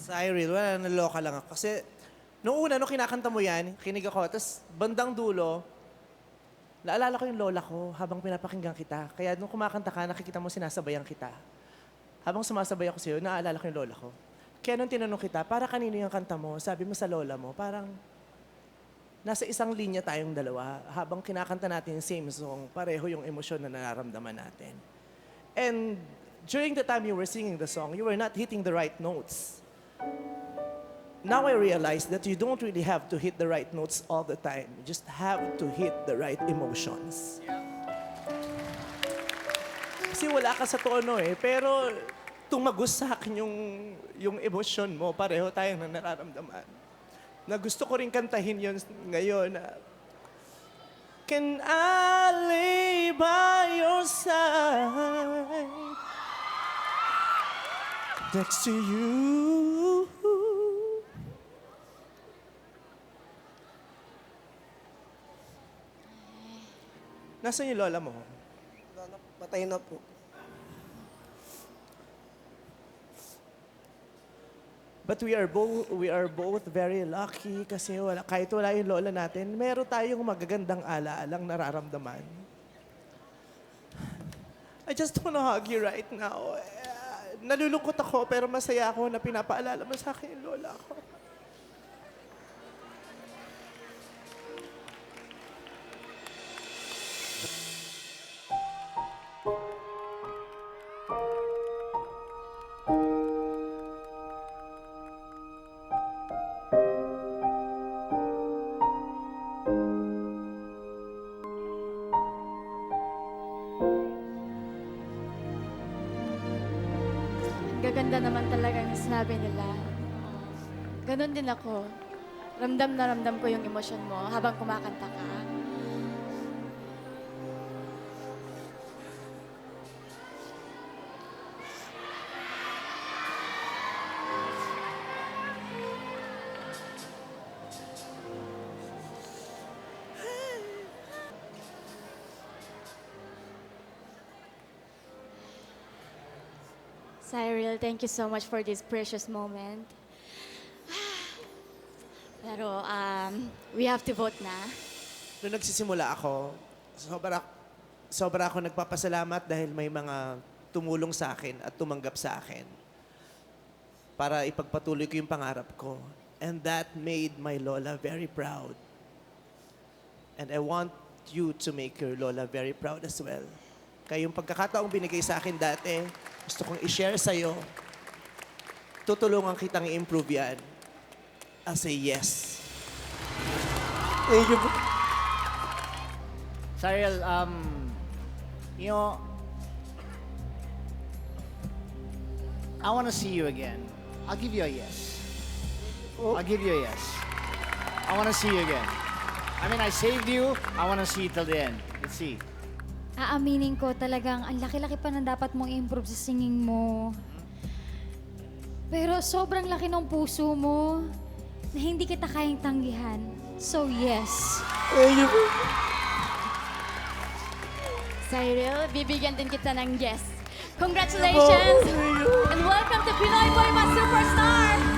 Cyril, wala, naloka lang ako. Kasi, nung una, nung kinakanta mo yan, kinig ako, tapos bandang dulo, naalala ko yung lola ko habang pinapakinggan kita. Kaya nung kumakanta ka, nakikita mo sinasabayan kita. Habang sumasabay ako sa'yo, naalala ko yung lola ko. Kaya nung tinanong kita, para kanino yung kanta mo, sabi mo sa lola mo, parang nasa isang linya tayong dalawa. Habang kinakanta natin yung same song, pareho yung emosyon na nararamdaman natin. And during the time you were singing the song, you were not hitting the right notes. Now I realize that you don't really have to hit the right notes all the time. You just have to hit the right emotions. Kasi wala ka sa tono eh, pero tumagos sa akin yung emosyon mo. Pareho tayong nararamdaman. Na gusto ko rin kantahin yun ngayon na, Can I lay by your side next to you? Nasaan yung lola mo? Patay na po. But we are both very lucky kasi kahit wala yung lola natin, meron tayong magagandang alaalang nararamdaman. I just wanna hug you right now. Nalulungkot ako pero masaya ako na pinapaalala mo sa akin yung lola ko. Gaganda naman talaga yung sinabi nila. Ganon din ako. Ramdam na ramdam ko yung emosyon mo habang kumakanta ka. Cyril, thank you so much for this precious moment. Pero, we have to vote na. Nung nagsisimula ako, sobra ako nagpapasalamat dahil may mga tumulong sa akin at tumanggap sa akin para ipagpatuloy ko yung pangarap ko. And that made my lola very proud. And I want you to make your lola very proud as well. Kaya yung pagkakataong binigay sa akin dati, gusto kong i-share sa'yo. Tutulungan kitang i-improve yan. I'll say yes. Thank you po. Cyril, you know, I want to see you again. I'll give you a yes. I'll give you a yes. I want to see you again. I mean, I saved you. I want to see you till the end. Let's see. Aaminin ko talagang ang laki-laki pa na dapat mong improve sa singing mo. Pero sobrang laki ng puso mo na hindi kita kayang tanggihan. So yes. Thank you po. Cyril, bibigyan din kita ng yes. Congratulations! And welcome to Pinoy Boy Mas Superstar!